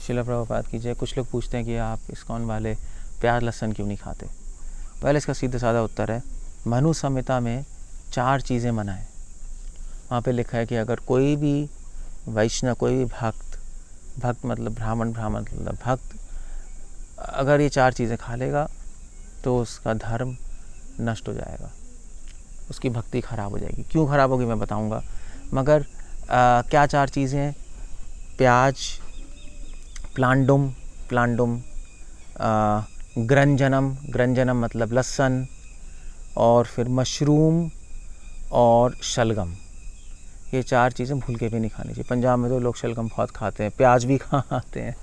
श्रील प्रभुपाद की जय। कुछ लोग पूछते हैं कि आप इस्कॉन वाले प्याज लहसुन क्यों नहीं खाते। पहले इसका सीधा साधा उत्तर है, मनु संहिता में 4 चीज़ें मना है। वहाँ पे लिखा है कि अगर कोई भी वैष्णव, कोई भी भक्त मतलब ब्राह्मण मतलब भक्त, अगर ये 4 चीज़ें खा लेगा तो उसका धर्म नष्ट हो जाएगा, उसकी भक्ति खराब हो जाएगी। क्यों खराब होगी मैं बताऊंगा, मगर क्या 4 चीज़ें हैं? प्याज, प्लांडुम ग्रंजनम मतलब लहसुन, और फिर मशरूम और शलगम। ये 4 चीज़ें भूल के भी नहीं खानी चाहिए। पंजाब में तो लोग शलगम बहुत खाते हैं, प्याज भी खाते हैं।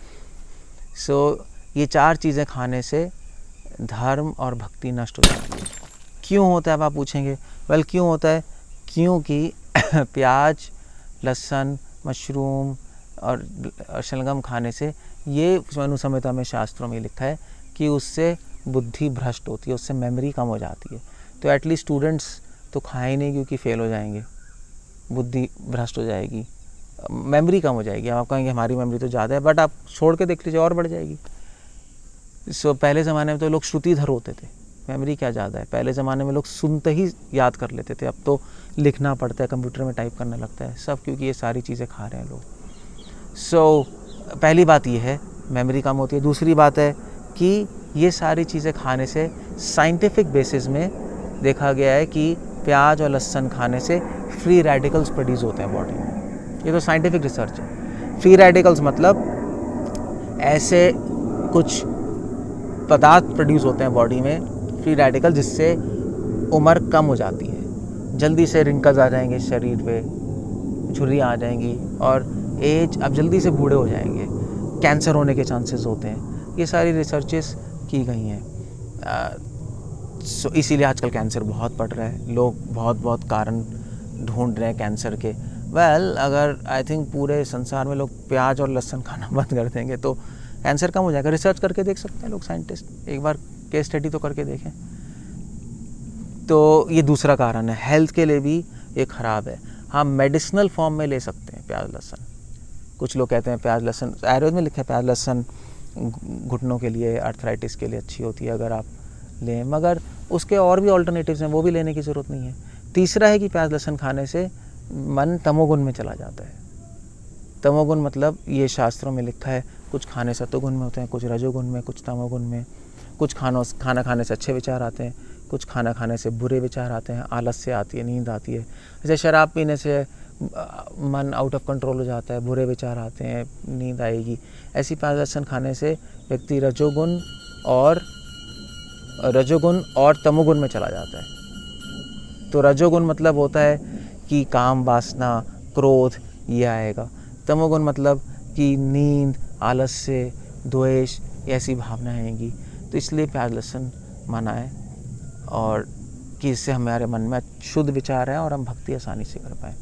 ये 4 चीज़ें खाने से धर्म और भक्ति नष्ट हो जाती है। क्यों होता है, आप पूछेंगे। क्यों होता है? क्योंकि प्याज, लहसुन, मशरूम और शलगम खाने से, ये मनु संहिता में शास्त्रों में लिखा है कि उससे बुद्धि भ्रष्ट होती है, उससे मेमोरी कम हो जाती है। तो एटलीस्ट स्टूडेंट्स तो खाए नहीं, क्योंकि फेल हो जाएंगे, बुद्धि भ्रष्ट हो जाएगी, मेमोरी कम हो जाएगी। आप कहेंगे हमारी मेमोरी तो ज़्यादा है, बट आप छोड़ के देख लीजिए और बढ़ जाएगी। पहले ज़माने में तो लोग श्रुतिधर होते थे, मेमोरी क्या ज़्यादा है। पहले ज़माने में लोग सुनते ही याद कर लेते थे, अब तो लिखना पड़ता है, कंप्यूटर में टाइप करना लगता है सब, क्योंकि ये सारी चीज़ें खा रहे हैं लोग। पहली बात ये है, मेमोरी कम होती है। दूसरी बात है कि ये सारी चीज़ें खाने से साइंटिफिक बेसिस में देखा गया है कि प्याज और लहसुन खाने से फ्री रेडिकल्स प्रोड्यूस होते हैं बॉडी में। ये तो साइंटिफिक रिसर्च है। फ्री रेडिकल्स मतलब ऐसे कुछ पदार्थ प्रोड्यूस होते हैं बॉडी में, फ्री रेडिकल, जिससे उम्र कम हो जाती है, जल्दी से रिंकल्स आ जाएंगे शरीर पे, झुर्रियाँ आ जाएंगी, और एज अब जल्दी से बूढ़े हो जाएंगे, कैंसर होने के चांसेस होते हैं। ये सारी रिसर्चेस की गई हैं। इसीलिए आजकल कैंसर बहुत बढ़ रहा है। लोग बहुत कारण ढूंढ रहे हैं कैंसर के। अगर आई थिंक पूरे संसार में लोग प्याज और लहसुन खाना बंद कर देंगे तो कैंसर कम हो जाएगा। रिसर्च करके देख सकते हैं लोग, साइंटिस्ट, एक बार केस स्टडी तो करके देखें। तो ये दूसरा कारण है, हेल्थ के लिए भी ये ख़राब है। हाँ, मेडिसिनल फॉर्म में ले सकते हैं प्याज लहसुन। कुछ लोग कहते हैं प्याज लहसुन, आयुर्वेद में लिखा है प्याज लहसुन घुटनों के लिए, आर्थराइटिस के लिए अच्छी होती है अगर आप लें, मगर उसके और भी ऑल्टरनेटिव्स हैं, वो भी लेने की ज़रूरत नहीं है। तीसरा है कि प्याज लहसुन खाने से मन तमोगुण में चला जाता है। तमोगुण मतलब ये शास्त्रों में लिखा है, कुछ खाने सत्वगुण में होते हैं, कुछ रजोगुण में, कुछ तमोगुण में। कुछ खाना खाने से अच्छे विचार आते हैं, कुछ खाना खाने से बुरे विचार आते हैं, आलस्य आती है, नींद आती है। जैसे शराब पीने से मन आउट ऑफ कंट्रोल हो जाता है, बुरे विचार आते हैं, नींद आएगी। ऐसी प्याज लहसुन खाने से व्यक्ति रजोगुण और तमोगुण में चला जाता है। तो रजोगुण मतलब होता है कि काम वासना, क्रोध, ये आएगा। तमोगुण मतलब कि नींद, आलस्य, द्वेष, ऐसी भावनाएं आएंगी। तो इसलिए प्याज लहसुन मना है, और कि इससे हमारे मन में शुद्ध विचार है और हम भक्ति आसानी से कर पाएँ।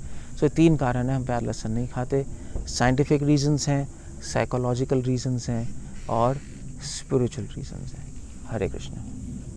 3 कारण हैं हम प्याज लहसुन नहीं खाते। साइंटिफिक रीजंस हैं, साइकोलॉजिकल रीजंस हैं, और स्पिरिचुअल रीजंस हैं। हरे कृष्ण।